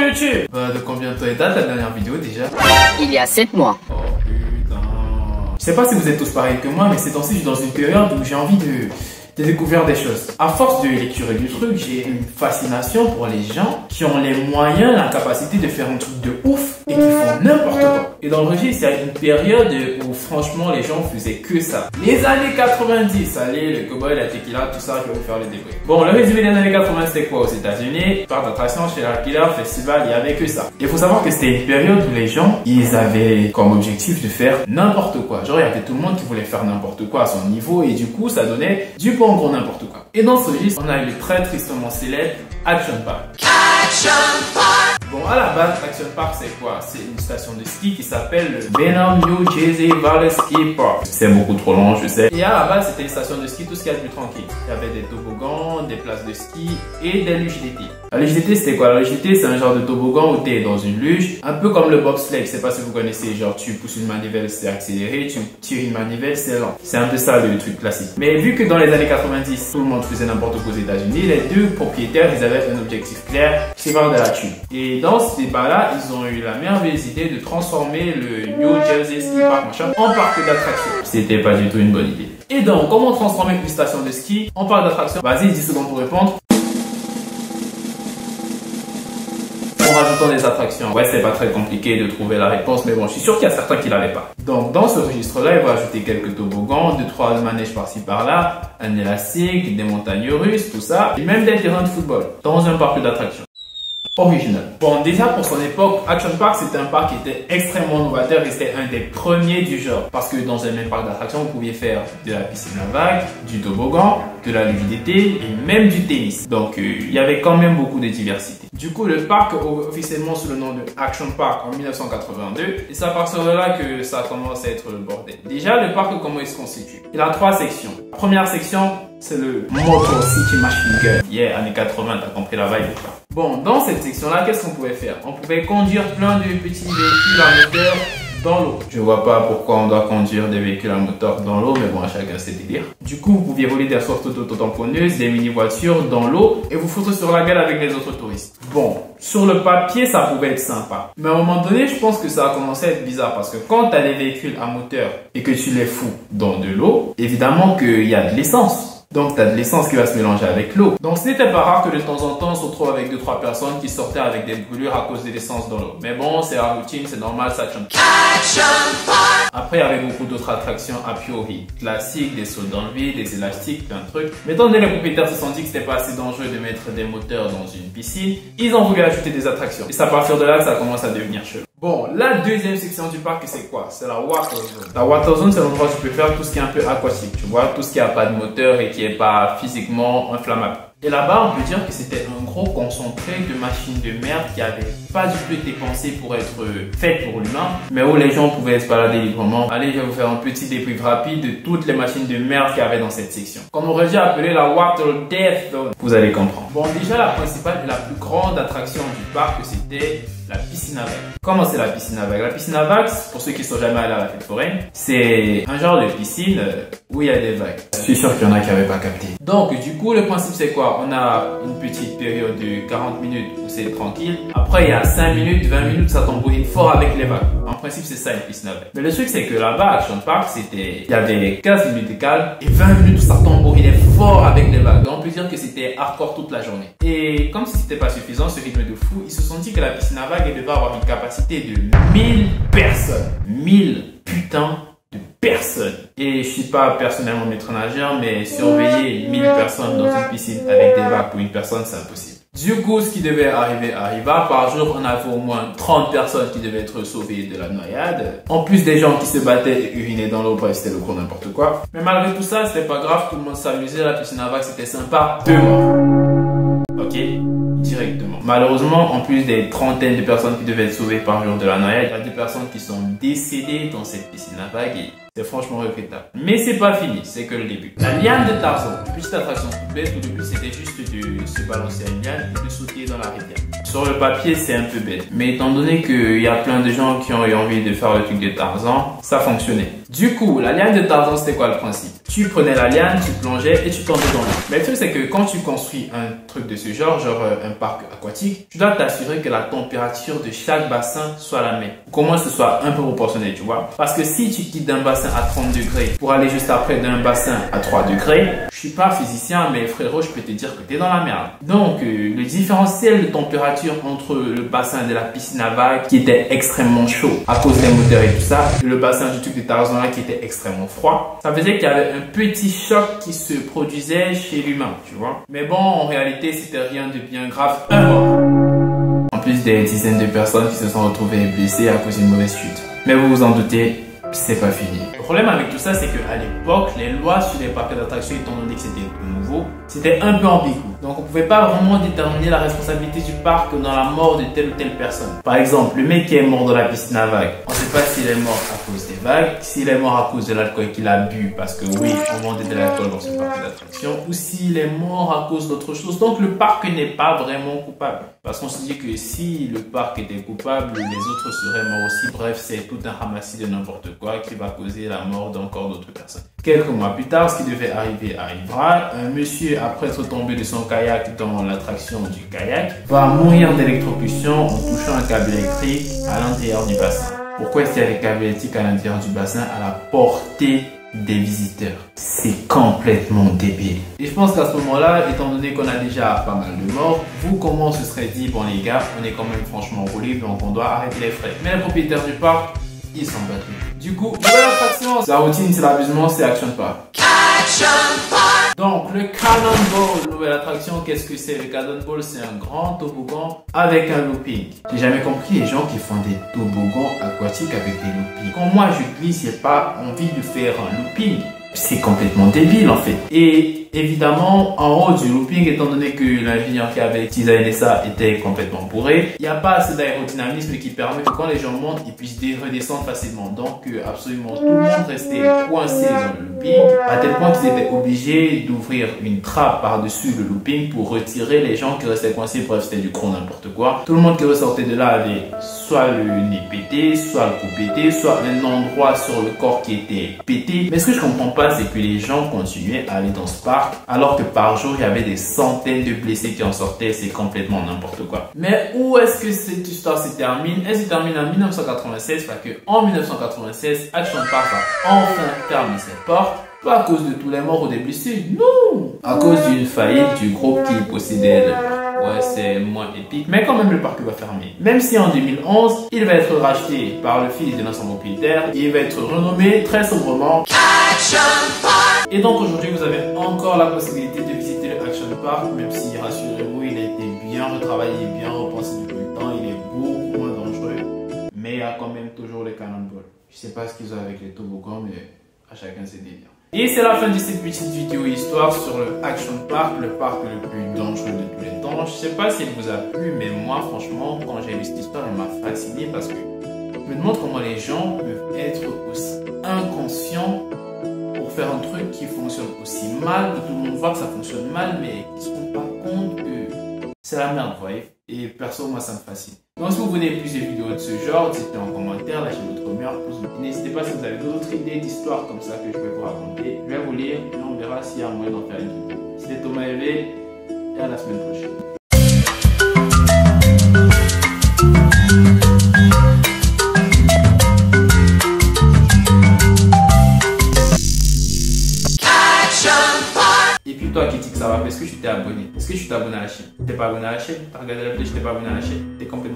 YouTube. De combien de temps date la dernière vidéo déjà? Il y a 7 mois. Oh putain. Je sais pas si vous êtes tous pareils que moi, mais ces temps-ci je suis dans une période où j'ai envie de découvrir des choses. À force de lecture et du truc, j'ai une fascination pour les gens qui ont les moyens, la capacité de faire un truc de ouf et qui font n'importe quoi. Et dans le registre, il y a une période où franchement les gens faisaient que ça. Les années 90, allez, le cowboy, la tequila, tout ça, je vais vous faire le débrief. Bon, le résumé des années 80, c'était quoi aux États-Unis? Parc d'attraction chez la Killer Festival, il y avait que ça. Il faut savoir que c'était une période où les gens, ils avaient comme objectif de faire n'importe quoi. Genre, il y avait tout le monde qui voulait faire n'importe quoi à son niveau et du coup, ça donnait du bon gros n'importe quoi. Et dans ce registre, on a eu le très tristement célèbre Action Park. Action Park! Bon, à la base, Action Park, c'est quoi? C'est une station de ski qui s'appelle le Benham New Jersey Valley Ski Park. C'est beaucoup trop long, je sais. Et à la base, c'était une station de ski, tout ce qu'il y a de plus tranquille. Il y avait des toboggans, des places de ski et des luges d'été. La luge d'été, c'était quoi? La luge d'été, c'est un genre de toboggan où t'es dans une luge, un peu comme le bobsleigh. Je sais pas si vous connaissez, genre tu pousses une manivelle, c'est accéléré, tu tires une manivelle, c'est lent. C'est un peu ça le truc classique. Mais vu que dans les années 90, tout le monde faisait n'importe quoi aux États-Unis, les deux propriétaires, ils avaient un objectif clair, c'est faire de la thune. Et dans ce débat-là, ils ont eu la merveilleuse idée de transformer le New Jersey Ski Park machin en parc d'attractions. C'était pas du tout une bonne idée. Et donc, comment transformer une station de ski en parc d'attractions? Vas-y, 10 secondes pour répondre. En rajoutant des attractions. Ouais, c'est pas très compliqué de trouver la réponse, mais bon, je suis sûr qu'il y a certains qui l'avaient pas. Donc, dans ce registre-là, il va ajouter quelques toboggans, 2-3 manèges par-ci par-là, un élastique, des montagnes russes, tout ça, et même des terrains de football dans un parc d'attractions. Original. Bon, déjà pour son époque, Action Park c'était un parc qui était extrêmement novateur et c'était un des premiers du genre. Parce que dans un même parc d'attractions, vous pouviez faire de la piscine à vagues, du toboggan, de la luge d'été et même du tennis. Donc il y avait quand même beaucoup de diversité. Du coup, le parc officiellement sous le nom de Action Park en 1982 et c'est à partir de là que ça commence à être le bordel. Déjà, le parc, comment il se constitue? Il a 3 sections. La première section, c'est le Motor City Machine Gun. Yeah, années 80, t'as compris la vibe ou pas? Bon, dans cette section-là, qu'est-ce qu'on pouvait faire? On pouvait conduire plein de petits véhicules à moteur dans l'eau. Je vois pas pourquoi on doit conduire des véhicules à moteur dans l'eau, mais bon, à chacun ses délires. Du coup, vous pouviez rouler des sortes d'autotamponneuses, des mini-voitures dans l'eau et vous foutre sur la gueule avec les autres touristes. Bon, sur le papier, ça pouvait être sympa. Mais à un moment donné, je pense que ça a commencé à être bizarre parce que quand tu as des véhicules à moteur et que tu les fous dans de l'eau, évidemment qu'il y a de l'essence. Donc, tu as de l'essence qui va se mélanger avec l'eau. Donc, ce n'était pas rare que de temps en temps, on se retrouve avec 2-3 personnes qui sortaient avec des brûlures à cause de l'essence dans l'eau. Mais bon, c'est la routine, c'est normal, ça change. Après, il y avait beaucoup d'autres attractions a priori classiques, des sauts dans le vide, des élastiques, plein de trucs. Mais étant donné que les propriétaires se sont dit que c'était pas assez dangereux de mettre des moteurs dans une piscine, ils ont voulu ajouter des attractions. Et c'est à partir de là que ça commence à devenir chelou. Bon, la deuxième section du parc, c'est quoi? C'est la Water Zone. La Water Zone, c'est l'endroit où tu peux faire tout ce qui est un peu aquatique, tu vois, tout ce qui n'a pas de moteur et qui est pas physiquement inflammable. Et là-bas, on peut dire que c'était un gros concentré de machines de merde qui n'avaient pas du tout été pensées pour être faites pour l'humain, mais où les gens pouvaient se balader librement. Allez, je vais vous faire un petit débrief rapide de toutes les machines de merde qu'il y avait dans cette section. Qu'on aurait dû appeler la Water Death Zone. Vous allez comprendre. Bon, déjà, la principale et la plus grande attraction du parc, c'était la piscine à vagues. Comment c'est la piscine à vagues? La piscine à vagues, pour ceux qui ne sont jamais allés à la fête foraine, c'est un genre de piscine où il y a des vagues. Je suis sûr qu'il y en a qui n'avaient pas capté. Donc, du coup, le principe c'est quoi? On a une petite période de 40 minutes où c'est tranquille. Après, il y a 5 minutes, 20 minutes, ça tambouine fort avec les vagues. En principe, c'est ça une piscine à vagues. Mais le truc, c'est que là-bas, à Action Park, il y avait 15 minutes de calme et 20 minutes où ça tambouinait fort avec les vagues. Donc, on peut dire que c'était hardcore toute la journée. Et comme si c'était pas suffisant, ce rythme de fou, ils se sont dit que la piscine à vagues elle devait avoir une capacité de 1000 personnes. 1000 putains de personnes. Et je suis pas personnellement maître nageur, mais surveiller 1000 personnes dans une piscine avec des vagues pour une personne, c'est impossible. Du coup, ce qui devait arriver arriva. Par jour, on avait au moins 30 personnes qui devaient être sauvées de la noyade. En plus des gens qui se battaient et urinaient dans l'eau, bref, c'était le gros n'importe quoi. Mais malgré tout ça, c'était pas grave, tout le monde s'amusait, la piscine à vagues, c'était sympa. 2 mois. Ok? Directement. Malheureusement, en plus des trentaines de personnes qui devaient être sauvées par jour de la noyade, il y a des personnes qui sont décédées dans cette piscine à vagues et c'est franchement regrettable. Mais c'est pas fini, c'est que le début. La liane de Tarzan, petite attraction toute bête où le but c'était juste de se balancer à une liane et de sauter dans la rivière. sur le papier, c'est un peu bête. Mais étant donné qu'il y a plein de gens qui ont eu envie de faire le truc de Tarzan, ça fonctionnait. Du coup, la liane de Tarzan, c'était quoi le principe? Tu prenais la liane, tu plongeais et tu tombais dans l'eau. Mais le truc, c'est que quand tu construis un truc de ce genre un parc aquatique, tu dois t'assurer que la température de chaque bassin soit la même. Comment que ce soit un peu proportionnel, tu vois. Parce que si tu quittes d'un bassin à 30 degrés pour aller juste après d'un bassin à 3 degrés, je suis pas physicien, mais frérot, je peux te dire que tu es dans la merde. Donc, le différentiel de température entre le bassin de la piscine à vagues qui était extrêmement chaud à cause des moteurs et tout ça, et le bassin du truc de Tarzan qui était extrêmement froid, ça faisait qu'il y avait un petit choc qui se produisait chez l'humain, tu vois. Mais bon, en réalité, c'était rien de bien grave. En plus des dizaines de personnes qui se sont retrouvées blessées à cause d'une mauvaise chute. Mais vous vous en doutez, c'est pas fini. Le problème avec tout ça, c'est qu'à l'époque, les lois sur les parcs d'attractions, étant donné que c'était tout nouveau, c'était un peu ambigu. Donc on pouvait pas vraiment déterminer la responsabilité du parc dans la mort de telle ou telle personne. Par exemple, le mec qui est mort dans la piscine à vagues, on sait pas s'il est mort à cause des vagues, s'il est mort à cause de l'alcool qu'il a bu, parce que oui, on vendait de l'alcool dans ce parc d'attractions, ou s'il est mort à cause d'autre chose. Donc le parc n'est pas vraiment coupable. Parce qu'on se dit que si le parc était coupable, les autres seraient morts aussi. Bref, c'est tout un ramassis de n'importe quoi qui va causer la mort d'encore d'autres personnes. Quelques mois plus tard, ce qui devait arriver arrivera. Un monsieur, après être tombé de son kayak dans l'attraction du kayak, va mourir d'électrocution en touchant un câble électrique à l'intérieur du bassin. Pourquoi est-ce qu'il y a des câbles électriques à l'intérieur du bassin à la portée des visiteurs? C'est complètement débile. Et je pense qu'à ce moment-là, étant donné qu'on a déjà pas mal de morts, vous, comment on se serait dit, bon les gars, on est quand même franchement roulé, donc on doit arrêter les frais. Mais les propriétaires du parc, ils s'en battent. Du coup, nouvelle attraction. La routine, c'est l'amusement, c'est Action Park. Action Park. Donc, le Cannonball, nouvelle attraction, qu'est-ce que c'est? Le Cannonball, c'est un grand toboggan avec un looping. J'ai jamais compris les gens qui font des toboggans aquatiques avec des loopings. Quand moi je glisse, j'ai pas envie de faire un looping. C'est complètement débile en fait. Et évidemment, en haut du looping, étant donné que l'ingénieur qui avait designé ça était complètement bourré, il n'y a pas assez d'aérodynamisme qui permet que quand les gens montent, ils puissent redescendre facilement. Donc absolument tout le monde restait coincé dans le looping, à tel point qu'ils étaient obligés d'ouvrir une trappe par-dessus le looping pour retirer les gens qui restaient coincés. Bref, c'était du gros n'importe quoi. Tout le monde qui ressortait de là avait soit le nez pété, soit le cou pété, soit un endroit sur le corps qui était pété. Mais ce que je comprends pas, c'est que les gens continuaient à aller dans ce parc alors que par jour il y avait des centaines de blessés qui en sortaient. C'est complètement n'importe quoi. Mais où est-ce que cette histoire se termine? Elle se termine en 1996 parce que en 1996 Action Park va enfin fermer ses portes. Pas à cause de tous les morts ou des blessés, non, à cause d'une faillite du groupe qui possédait. Ouais, c'est moins épique, mais quand même le parc va fermer. Même si en 2011, il va être racheté par le fils de l'ancien propriétaire, il va être renommé très sobrement Action Park. Et donc aujourd'hui, vous avez encore la possibilité de visiter le Action Park, même si, rassurez-vous, il a été bien retravaillé, bien repensé depuis le temps, il est beaucoup moins dangereux, mais il y a quand même toujours les cannonballs. Je sais pas ce qu'ils ont avec les toboggans, mais à chacun ses délires. Et c'est la fin de cette petite vidéo histoire sur le Action Park, le parc le plus dangereux de tous les temps. Je sais pas si elle vous a plu, mais moi franchement, quand j'ai lu cette histoire, elle m'a fasciné parce que je me demande comment les gens peuvent être aussi inconscients pour faire un truc qui fonctionne aussi mal, que tout le monde voit que ça fonctionne mal, mais qui se rendent pas compte que c'est la merde, vous voyez. Et perso, moi ça me fascine. Donc si vous voulez plus de vidéos de ce genre, dites-le en commentaire, lâchez votre meilleur pouce. N'hésitez pas si vous avez d'autres idées d'histoires comme ça que je peux vous raconter. Je vais vous lire et on verra s'il y a moyen d'en faire une vidéo. C'était Thomas Hervé et à la semaine prochaine. Toi qui dis que ça va, est-ce que tu t'es abonné? Est-ce que tu t'es abonné à la chaîne? T'es pas abonné à la chaîne? T'as regardé la vidéo, je t'ai pas abonné à la chaîne? T'es complètement